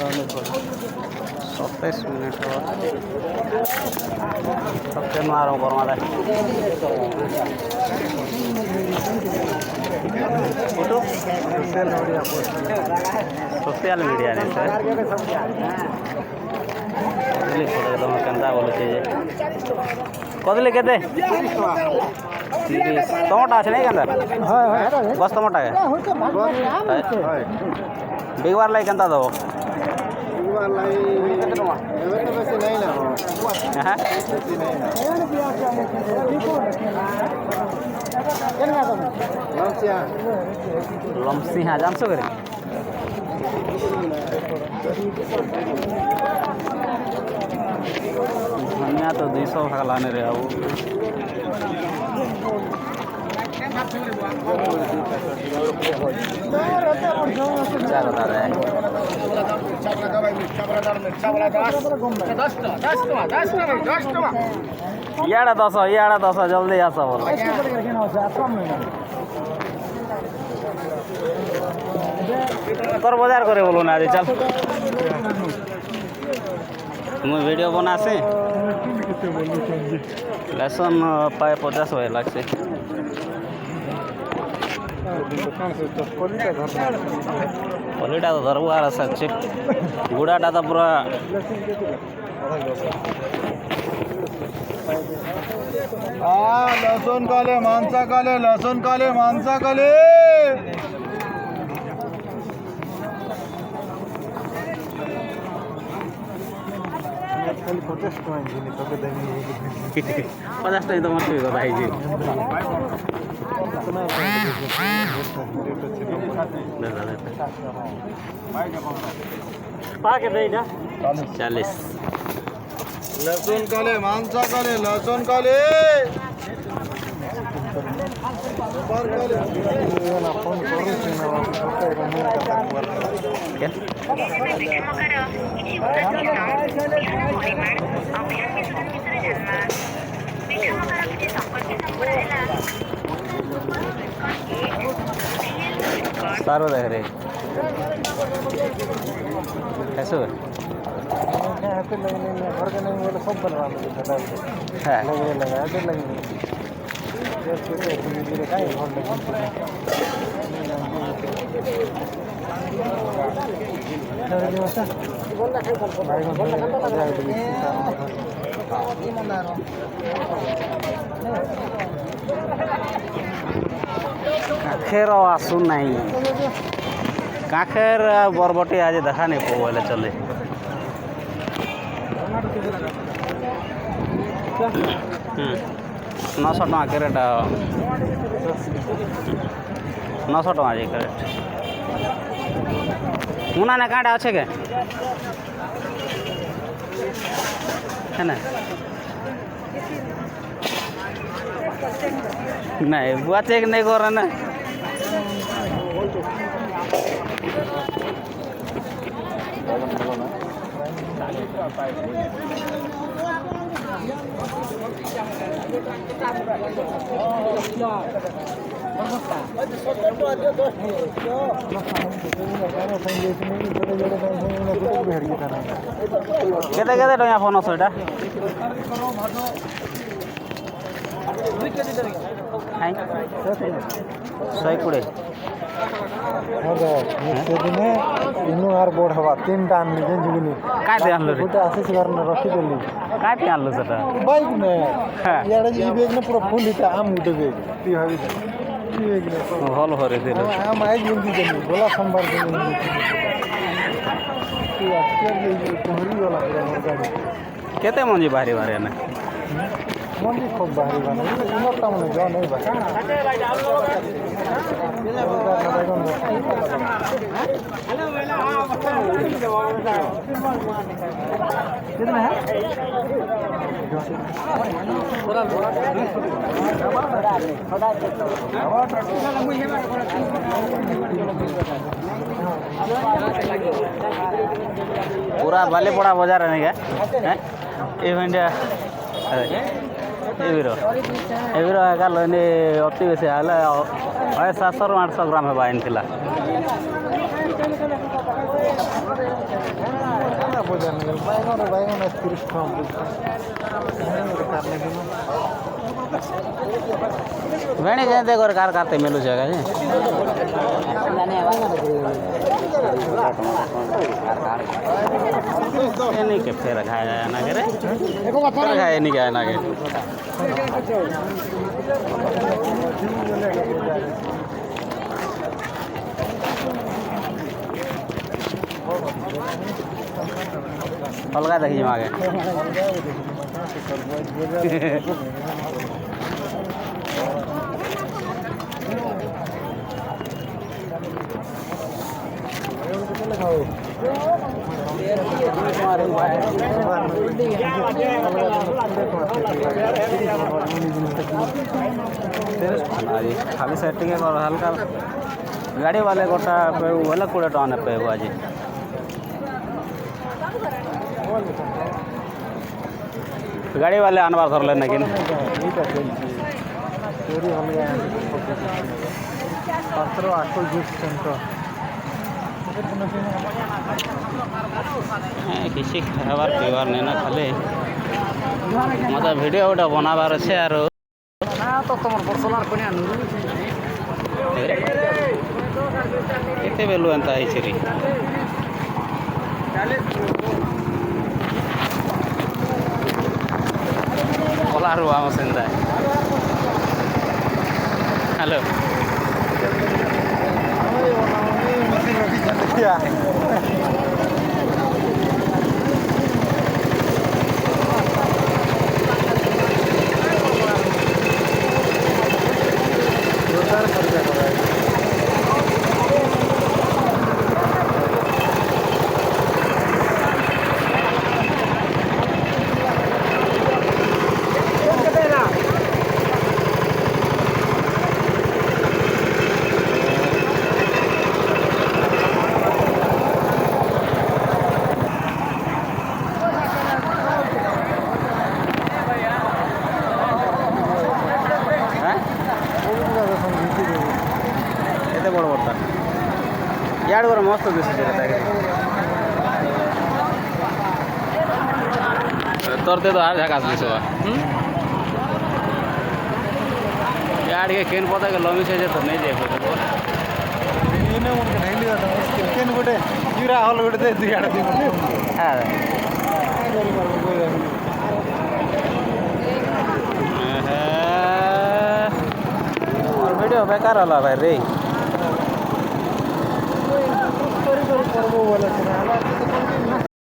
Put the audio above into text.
27 minute सबसे मारो करमा दे photo social media ने सर कदली फोटो तुम केन्ता बोलुचे जे कदली केते 30 टमाटा আছে নাই কেনতা বস টমাটা বিগবার লাই কেনতা দেব বিগবার লাই কত টাকা এবে তো বেশি নাই না হ্যাঁ বেশি নাই না কেননা দাম লমসিয়া জানছো করে धनिया तो 200 भाग लाने रे अब क्या बता रहे हैं याड़ा 10 जल्दी आसा बोलो তোর বাজার করে বলো না আরে চল তুমি ভিডিও বানাছে লসন পায় 50 হয়ে লাগছে পলিটা তো ধরবো আর আছে গুড়াটা তো পুরো लहसुन काले मांसा काले पचास टाइम तो मत भाई जी चालीस लहसुन काले मांसा काले लहसुन काले सारो देख रहे कैसे हुए কাখের আসু নাই কাখের বরবটি আজ দেখা নেই বলে চলে 900 টাকা ক্যারেট 900 টাকা যে ক্যারেট মুনা না কাঁটা আছে কে হ্যাঁ না नहीं बुआ चेक नहीं कर रहा ना केते केते टका फोन सेटा शहे कोड़े इनू आर बोर्ड हवा 3 टान जेन जुगनी काटे आनलो रे गोटे आशीष घर न रखी देली काटे आनलो सेटा बाइक में यार जी बैग में पूरा फुल इता आम उठे बैग ती भाभी बैग में हॉल भरे दे आम आई जल्दी जल्दी बोला सोमवार दिन तू आजकल ये कोहरी वाला गाड़ी केते मंजी बाहरी बाहरी ना मंडी खूब बाहरी बने इनो काम नहीं जा नहीं बा कितना है पूरा बाले पड़ा बाजार है क्या इवेंट एबिरो एका लने अति बेसी आले 700 800 ग्राम है बाइन थिला বোঝা নেই বাইগন 30 টাকা কাটলে দিন भेणी जैसे कर कार काटे मिलू जगह जी ये नहीं के फिर खाया जाए ना करे फिर खाया नहीं खाया ना के अलगा देखिए आगे खाली सेटिंग हल्का गाड़ी वाले गोटा अलग 20 टन पे आज गाड़ी वाले आनबार धरले ना कि किसी खाबार पीबार नहीं ना खाली मतलब वीडियो गोटा बनाबार अच्छे आर तो तुम पर्सनाल केते बेलू एंता है कलारू आम सेंदा हेलो बड़ बड़ता यार गोर मस्त दिशे तोरते तो आज झकास दिसो यार के केन पता के लमी से तो नहीं जाए इने उनके नहीं लिया था मुश्किल केन गोटे यूरा हॉल गोटे दे दिया दी हां और वीडियो बेकार होला भाई रे करबो वाला